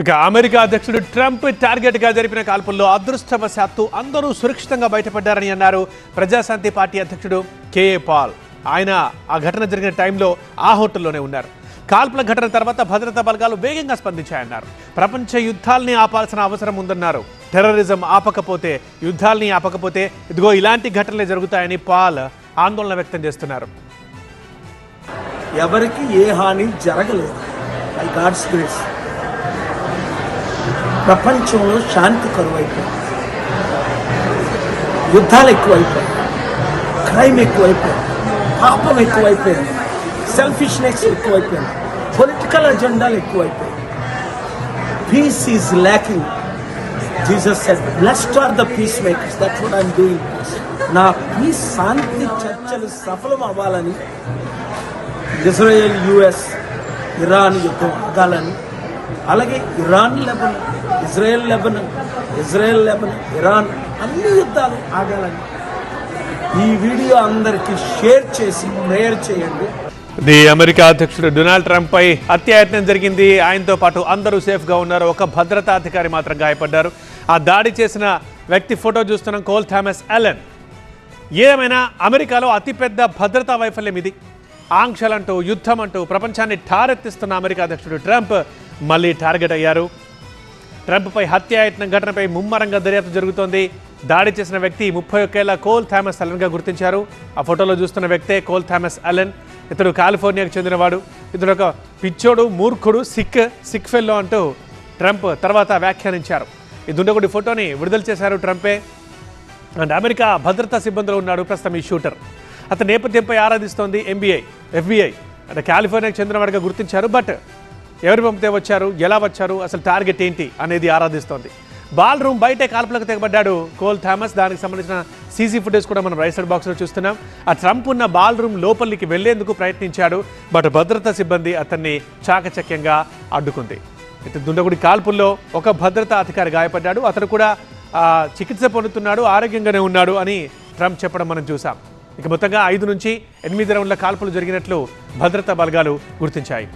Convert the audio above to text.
ఇక అమెరికా అధ్యక్షుడు ట్రంప్ టార్గెట్గా జరిపిన కాల్పుల్లో అదృష్టవశాత్తు అందరూ సురక్షితంగా బయటపడ్డారని అన్నారు ప్రజాశాంతి పార్టీ అధ్యక్షుడు కేఏ పాల్. ఆయన ఆ ఘటన జరిగిన టైంలో ఆ హోటల్లోనే ఉన్నారు. కాల్పుల ఘటన తర్వాత భద్రతా బలగాలు వేగంగా స్పందించాయన్నారు. ప్రపంచ యుద్ధాల్ని ఆపాల్సిన అవసరం ఉందన్నారు. టెర్రరిజం ఆపకపోతే, యుద్ధాల్ని ఆపకపోతే ఇదిగో ఇలాంటి ఘటనలే జరుగుతాయని పాల్ ఆందోళన వ్యక్తం చేస్తున్నారు. ఎవరికి ఏ హాని జరగలేదు. బై గాడ్స్ గ్రేస్ ప్రపంచంలో శాంతి కరువైపోయింది, యుద్ధాలు ఎక్కువైపోయాయి, క్రైమ్ ఎక్కువైపోయింది, పాపం ఎక్కువైపోయింది, సెల్ఫిష్నెస్ ఎక్కువైపోయింది, పొలిటికల్ అజెండాలు ఎక్కువైపోయాయి. Peace is lacking. Jesus said, blessed are the peace makers. That's what I'm doing. నా పీస్ శాంతి చర్చలు సఫలం అవ్వాలని, ఇజ్రాయెల్ యుఎస్ ఇరాన్ యుద్ధం ఆగాలని, అలాగే Iran Lebanon, Israel Lebanon, Israel Lebanon, Iran అన్ని యుద్ధాలు ఆగాలని ఈ వీడియో అందరికీ షేర్ చేసి ప్రేయర్ చేయండి. అమెరికా అధ్యక్షుడు డొనాల్డ్ ట్రంప్ పై హత్యాయత్నం జరిగింది. ఆయనతో పాటు అందరూ సేఫ్గా ఉన్నారు. ఒక భద్రతా అధికారి మాత్రం గాయపడ్డారు. ఆ దాడి చేసిన వ్యక్తి ఫోటో చూస్తున్నాం, కోల్ థామస్ అలెన్. ఏమైనా అమెరికాలో అతిపెద్ద భద్రతా వైఫల్యం ఇది. ఆంక్షలంటూ, యుద్ధం అంటూ ప్రపంచాన్ని ఠారెత్తిస్తున్న అమెరికా అధ్యక్షుడు ట్రంప్ మళ్ళీ టార్గెట్ అయ్యారు. ట్రంప్పై హత్యాయత్నం ఘటనపై ముమ్మరంగా దర్యాప్తు జరుగుతోంది. దాడి చేసిన వ్యక్తి 31 ఏళ్ల కోల్ థామస్ అలెన్గా గుర్తించారు. ఆ ఫోటోలో చూస్తున్న వ్యక్తే కోల్ థామస్ అలెన్. ఇతడు కాలిఫోర్నియాకు చెందినవాడు. ఇతడు ఒక పిచ్చోడు, మూర్ఖుడు, సిక్ ఫెల్లో అంటూ ట్రంప్ తర్వాత వ్యాఖ్యానించారు. ఈ దుండగుడి ఫోటోని విడుదల చేశారు ట్రంపే. అండ్ అమెరికా భద్రతా సిబ్బందిలో ఉన్నాడు ప్రస్తుతం ఈ షూటర్. అతని నేపథ్యంపై ఆరాధిస్తోంది FBI. అంటే కాలిఫోర్నియాకు చెందినవాడిగా గుర్తించారు. బట్ ఎవరు పంపితే వచ్చారు, ఎలా వచ్చారు, అసలు టార్గెట్ ఏంటి అనేది ఆరాధిస్తోంది. బాల్ రూమ్ బయటే కాల్పులకు తెగబడ్డాడు కోల్ థామస్. దానికి సంబంధించిన సీసీ ఫుటేజ్ కూడా మనం రైట్ సైడ్ బాక్స్లో చూస్తున్నాం. ఆ ట్రంప్ ఉన్న బాల్ రూమ్ లోపలికి వెళ్లేందుకు ప్రయత్నించాడు. బట్ భద్రతా సిబ్బంది అతన్ని చాకచక్యంగా అడ్డుకుంది. ఇటు దుండగుడి కాల్పుల్లో ఒక భద్రతా అధికారి గాయపడ్డాడు. అతను కూడా చికిత్స పొందుతున్నాడు, ఆరోగ్యంగానే ఉన్నాడు అని ట్రంప్ చెప్పడం మనం చూసాం. ఇక మొత్తంగా 5 నుంచి 8 రౌండ్ల కాల్పులు జరిగినట్లు భద్రతా బలగాలు గుర్తించాయి.